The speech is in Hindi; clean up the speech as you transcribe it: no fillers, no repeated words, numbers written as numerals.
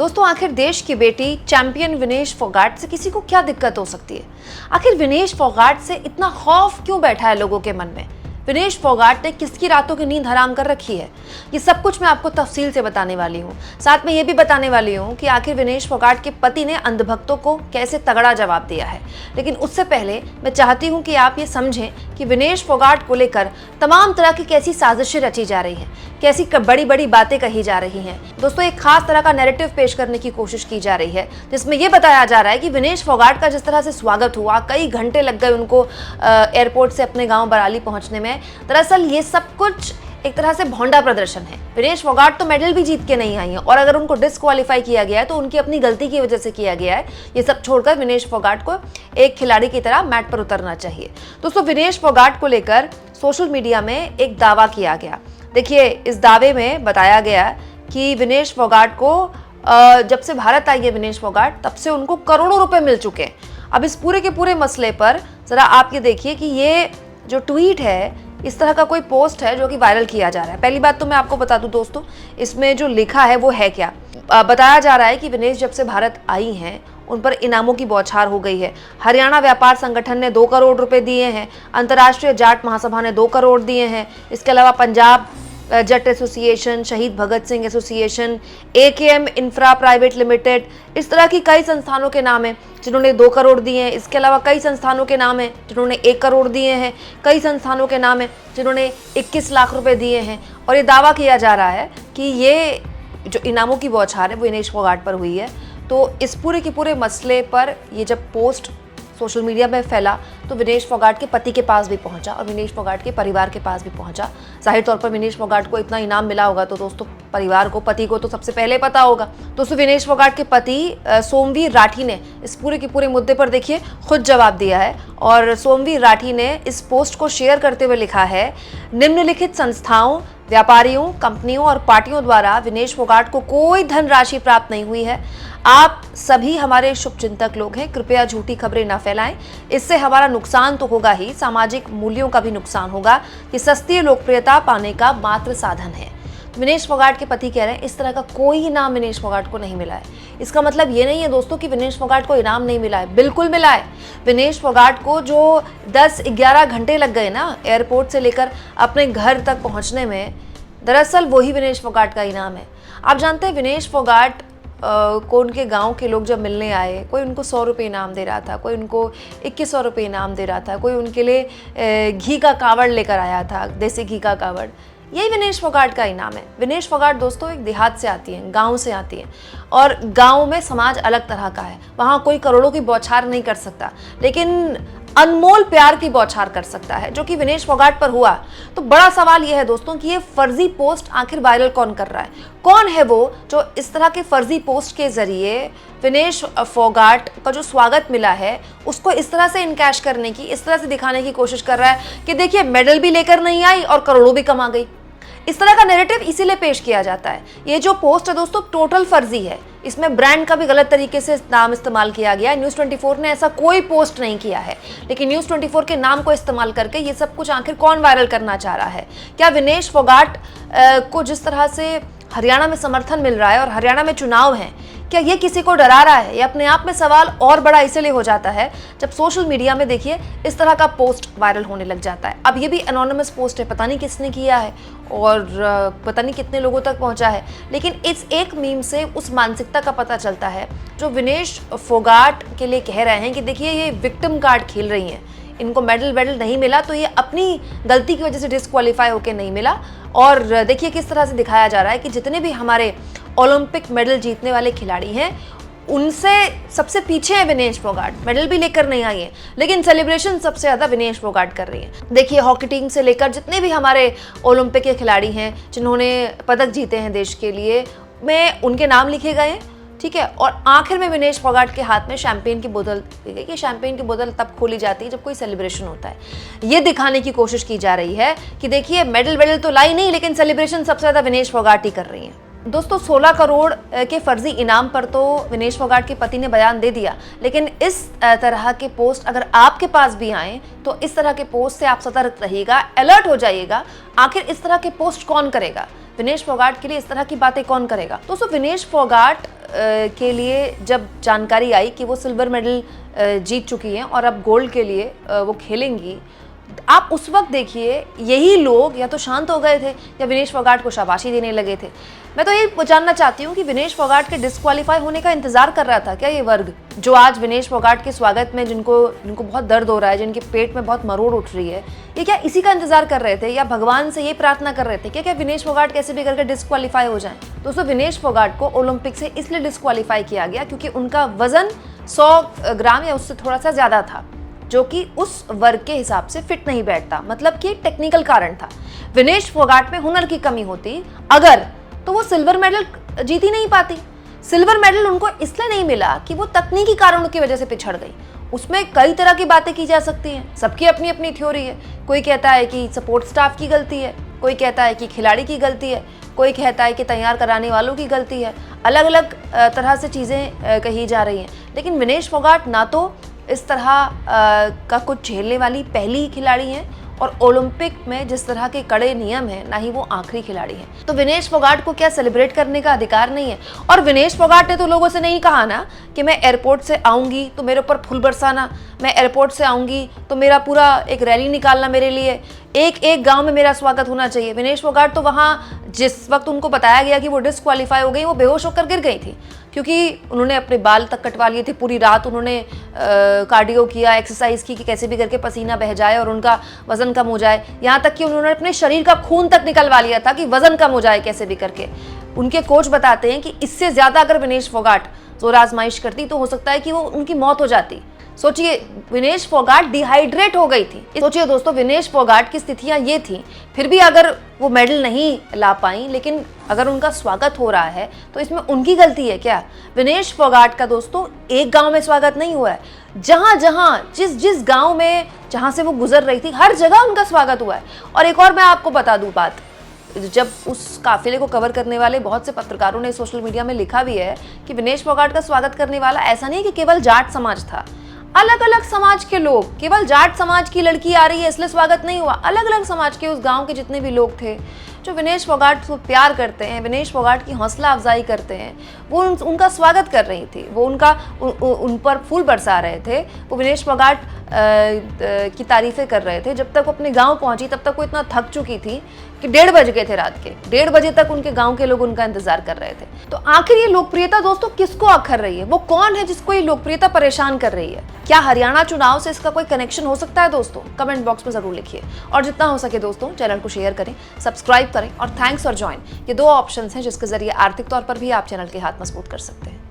दोस्तों, आखिर देश की बेटी चैंपियन विनेश फोगाट से किसी को क्या दिक्कत हो सकती है? आखिर विनेश फोगाट से इतना खौफ क्यों बैठा है लोगों के मन में? विनेश फोगाट ने किसकी रातों की नींद हराम कर रखी है? ये सब कुछ मैं आपको तफसील से बताने वाली हूँ। साथ में ये भी बताने वाली हूँ कि आखिर विनेश फोगाट के पति ने अंधभक्तों को कैसे तगड़ा जवाब दिया है। लेकिन उससे पहले मैं चाहती हूँ कि आप ये समझें कि विनेश फोगाट को लेकर तमाम तरह की कैसी साजिशें रची जा रही हैं, कैसी बड़ी बड़ी बातें कही जा रही हैं। दोस्तों, एक खास तरह का नैरेटिव पेश करने की कोशिश की जा रही है, जिसमें यह बताया जा रहा है कि विनेश फोगाट का जिस तरह से स्वागत हुआ, कई घंटे लग गए उनको एयरपोर्ट से अपने गांव बराली पहुंचने में। दरअसल ये सब कुछ एक तरह से भोंडा प्रदर्शन है। विनेश फोगाट तो मेडल भी जीत के नहीं आई है, और अगर उनको डिस्क्वालीफाई किया गया है तो उनकी अपनी गलती की वजह से किया गया है। ये सब छोड़कर विनेश फोगाट को एक खिलाड़ी की तरह मैट पर उतरना चाहिए। दोस्तों, विनेश फोगाट को लेकर सोशल मीडिया में एक दावा किया गया। देखिए, इस दावे में बताया गया कि विनेश फोगाट को जब से भारत आई है विनेश फोगाट, तब से उनको करोड़ों रुपए मिल चुके हैं। अब इस पूरे के पूरे मसले पर जरा आप ये देखिए कि ये जो ट्वीट है, इस तरह का कोई पोस्ट है जो कि वायरल किया जा रहा है। पहली बात तो मैं आपको बता दूं दोस्तों, इसमें जो लिखा है वो है क्या। बताया जा रहा है कि विनेश जब से भारत आई हैं उन पर इनामों की बौछार हो गई है। हरियाणा व्यापार संगठन ने 2 करोड़ रुपए दिए हैं, अंतर्राष्ट्रीय जाट महासभा ने 2 करोड़ दिए हैं, इसके अलावा Punjab Jat association, Shaheed Bhagat Singh association, AKM infra private limited, इस तरह की कई संस्थानों के नाम हैं जिन्होंने 2 करोड़ दिए हैं। इसके अलावा कई संस्थानों के नाम हैं जिन्होंने 1 करोड़ दिए हैं, कई संस्थानों के नाम हैं जिन्होंने 21 लाख रुपए दिए हैं। और ये दावा किया जा रहा है कि ये जो इनामों की बौछार है वो विनेश फोगाट पर हुई है। तो इस पूरे के पूरे मसले पर ये जब पोस्ट सोशल मीडिया में फैला तो विनेश फोगाट के पति के पास भी पहुंचा और विनेश फोगाट के परिवार के पास भी पहुंचा। जाहिर तौर पर विनेश फोगाट को इतना इनाम मिला होगा तो दोस्तों परिवार को, पति को तो सबसे पहले पता होगा। दोस्तों, विनेश फोगाट के पति सोमवीर राठी ने इस पूरे के पूरे मुद्दे पर देखिए खुद जवाब दिया है। और सोमवीर राठी ने इस पोस्ट को शेयर करते हुए लिखा है, निम्नलिखित संस्थाओं, व्यापारियों, कंपनियों और पार्टियों द्वारा विनेश फोगाट को कोई धनराशि प्राप्त नहीं हुई है। आप सभी हमारे शुभचिंतक लोग हैं, कृपया झूठी खबरें न फैलाएं। इससे हमारा नुकसान तो होगा ही, सामाजिक मूल्यों का भी नुकसान होगा। ये सस्ती लोकप्रियता पाने का मात्र साधन है। विनेश फोगाट के पति कह रहे हैं इस तरह का कोई इनाम विनेश फोगाट को नहीं मिला है। इसका मतलब ये नहीं है दोस्तों कि विनेश फोगाट को इनाम नहीं मिला है, बिल्कुल मिला है। विनेश फोगाट को जो 10-11 घंटे लग गए ना एयरपोर्ट से लेकर अपने घर तक पहुंचने में, दरअसल वही विनेश फोगाट का इनाम है। आप जानते हैं विनेश फोगाट को उनके गांव के लोग जब मिलने आए, कोई उनको 100 रुपये इनाम दे रहा था, कोई उनको 2100 रुपये इनाम दे रहा था, कोई उनके लिए घी का कावड़ लेकर आया था, देसी घी का कावड़। यही विनेश फोगाट का इनाम है। विनेश फोगाट दोस्तों एक देहात से आती हैं, गांव से आती हैं, और गांव में समाज अलग तरह का है। वहाँ कोई करोड़ों की बौछार नहीं कर सकता, लेकिन अनमोल प्यार की बौछार कर सकता है, जो कि विनेश फोगाट पर हुआ। तो बड़ा सवाल यह है दोस्तों कि ये फर्जी पोस्ट आखिर वायरल कौन कर रहा है? कौन है वो जो इस तरह के फर्जी पोस्ट के जरिए विनेश फोगाट का जो स्वागत मिला है उसको इस तरह से इनकैश करने की, इस तरह से दिखाने की कोशिश कर रहा है कि देखिए मेडल भी लेकर नहीं आई और करोड़ों भी कमा गई। इस तरह का नैरेटिव इसीलिए पेश किया जाता है। ये जो पोस्ट है दोस्तों टोटल फर्जी है, इसमें ब्रांड का भी गलत तरीके से नाम इस्तेमाल किया गया। न्यूज़ 24 ने ऐसा कोई पोस्ट नहीं किया है, लेकिन न्यूज़ 24 के नाम को इस्तेमाल करके ये सब कुछ आखिर कौन वायरल करना चाह रहा है? क्या विनेश फोगाट को जिस तरह से हरियाणा में समर्थन मिल रहा है और हरियाणा में चुनाव है, क्या ये किसी को डरा रहा है? ये अपने आप में सवाल और बड़ा इसलिए हो जाता है जब सोशल मीडिया में देखिए इस तरह का पोस्ट वायरल होने लग जाता है। अब ये भी एनोनिमस पोस्ट है, पता नहीं किसने किया है और पता नहीं कितने लोगों तक पहुंचा है, लेकिन इस एक मीम से उस मानसिकता का पता चलता है जो विनेश फोगाट के लिए कह रहे हैं कि देखिए ये विक्टिम कार्ड खेल रही हैं, इनको मेडल वेडल नहीं मिला तो ये अपनी गलती की वजह से डिस्क्वालीफाई होकर नहीं मिला। और देखिए किस तरह से दिखाया जा रहा है कि जितने भी हमारे ओलंपिक मेडल जीतने वाले खिलाड़ी हैं उनसे सबसे पीछे है विनेश फोगाट। मेडल भी लेकर नहीं आई है, लेकिन सेलिब्रेशन सबसे ज़्यादा विनेश फोगाट कर रही है। देखिए हॉकी टीम से लेकर जितने भी हमारे ओलंपिक के खिलाड़ी हैं जिन्होंने पदक जीते हैं देश के लिए, में उनके नाम लिखे गए हैं, ठीक है। और आखिर में विनेश फोगाट के हाथ में शैंपेन की बोतल दी गई। कि शैंपेन की बोतल तब खोली जाती है जब कोई सेलिब्रेशन होता है। ये दिखाने की कोशिश की जा रही है कि देखिए मेडल वेडल तो लाई नहीं, लेकिन सेलिब्रेशन सबसे ज़्यादा विनेश फोगाट ही कर रही हैं। दोस्तों 16 करोड़ के फर्जी इनाम पर तो विनेश फोगाट के पति ने बयान दे दिया, लेकिन इस तरह के पोस्ट अगर आपके पास भी आए तो इस तरह के पोस्ट से आप सतर्क रहिएगा, अलर्ट हो जाइएगा। आखिर इस तरह के पोस्ट कौन करेगा? विनेश फोगाट के लिए इस तरह की बातें कौन करेगा। दोस्तों विनेश फोगाट के लिए जब जानकारी आई कि वो सिल्वर मेडल जीत चुकी हैं और अब गोल्ड के लिए वो खेलेंगी, आप उस वक्त देखिए यही लोग या तो शांत हो गए थे या विनेश फोगाट को शाबाशी देने लगे थे। मैं तो ये जानना चाहती हूँ कि विनेश फोगाट के डिस्क्वालीफाई होने का इंतजार कर रहा था क्या ये वर्ग, जो आज विनेश फोगाट के स्वागत में जिनको बहुत दर्द हो रहा है, जिनके पेट में बहुत मरोड़ उठ रही है, ये क्या इसी का इंतजार कर रहे थे या भगवान से ये प्रार्थना कर रहे थे क्या विनेश फोगाट कैसे भी करके डिस्क्वालीफाई हो जाए। दोस्तों विनेश फोगाट को ओलंपिक से इसलिए डिस्क्वालीफाई किया गया क्योंकि उनका वजन 100 ग्राम या उससे थोड़ा सा ज्यादा था, जो कि उस वर्ग के हिसाब से फिट नहीं बैठता, मतलब कि टेक्निकल कारण था। विनेश फोगाट में हुनर की कमी होती अगर, तो वो सिल्वर मेडल जीत ही नहीं पाती। सिल्वर मेडल उनको इसलिए नहीं मिला कि वो तकनीकी कारणों की वजह से पिछड़ गई। उसमें कई तरह की बातें की जा सकती हैं, सबकी अपनी अपनी थ्योरी है। कोई कहता है कि सपोर्ट स्टाफ की गलती है, कोई कहता है कि खिलाड़ी की गलती है, कोई कहता है कि तैयार कराने वालों की गलती है। अलग अलग तरह से चीज़ें कही जा रही हैं, लेकिन विनेश फोगाट ना तो इस तरह का कुछ झेलने वाली पहली खिलाड़ी हैं और ओलंपिक में जिस तरह के कड़े नियम हैं, ना ही वो आखिरी खिलाड़ी हैं। तो विनेश फोगाट को क्या सेलिब्रेट करने का अधिकार नहीं है? और विनेश फोगाट ने तो लोगों से नहीं कहा ना कि मैं एयरपोर्ट से आऊँगी तो मेरे ऊपर फूल बरसाना, मैं एयरपोर्ट से आऊँगी तो मेरा पूरा एक रैली निकालना, मेरे लिए एक एक गांव में मेरा स्वागत होना चाहिए। विनेश फोगाट तो वहाँ जिस वक्त उनको बताया गया कि वो डिस्क्वालीफाई हो गई, वो बेहोश होकर गिर गई थी, क्योंकि उन्होंने अपने बाल तक कटवा लिए थे। पूरी रात उन्होंने कार्डियो किया, एक्सरसाइज की कि कैसे भी करके पसीना बह जाए और उनका वजन कम हो जाए। यहाँ तक कि उन्होंने अपने शरीर का खून तक निकलवा लिया था कि वजन कम हो जाए कैसे भी करके। उनके कोच बताते हैं कि इससे ज्यादा अगर विनेश फोगाट जोर आजमाइश करती तो हो सकता है कि वो उनकी मौत हो जाती। सोचिए विनेश फोगाट डिहाइड्रेट हो गई थी। सोचिए दोस्तों विनेश फोगाट की स्थितियां ये थी, फिर भी अगर वो मेडल नहीं ला पाई, लेकिन अगर उनका स्वागत हो रहा है तो इसमें उनकी गलती है क्या? विनेश फोगाट का दोस्तों एक गांव में स्वागत नहीं हुआ है, जहां जहां जिस जिस गांव में जहां से वो गुजर रही थी हर जगह उनका स्वागत हुआ है। और एक और मैं आपको बता दूं बात, जब उस काफिले को कवर करने वाले बहुत से पत्रकारों ने सोशल मीडिया में लिखा भी है कि विनेश फोगाट का स्वागत करने वाला ऐसा नहीं कि केवल जाट समाज था, अलग अलग समाज के लोग। केवल जाट समाज की लड़की आ रही है इसलिए स्वागत नहीं हुआ, अलग अलग समाज के उस गांव के जितने भी लोग थे जो विनेश फोगाट को प्यार करते हैं, विनेश फोगाट की हौसला अफजाई करते हैं, वो उनका स्वागत कर रही थी, वो उन पर फूल बरसा रहे थे, वो विनेश फोगाट की तारीफें कर रहे थे। जब तक वो अपने गांव पहुंची तब तक वो इतना थक चुकी थी कि 1:30 बज गए थे रात के। 1:30 बजे तक उनके गांव के लोग उनका इंतजार कर रहे थे। तो आखिर ये लोकप्रियता दोस्तों किसको आखर रही है? वो कौन है जिसको ये लोकप्रियता परेशान कर रही है? क्या हरियाणा चुनाव से इसका कोई कनेक्शन हो सकता है दोस्तों? कमेंट बॉक्स में जरूर लिखिए और जितना हो सके दोस्तों चैनल को शेयर करें, सब्सक्राइब करें और थैंक्स फॉर ज्वाइन, ये 2 ऑप्शंस हैं जिसके जरिए आर्थिक तौर पर भी आप चैनल के हाथ मजबूत कर सकते हैं।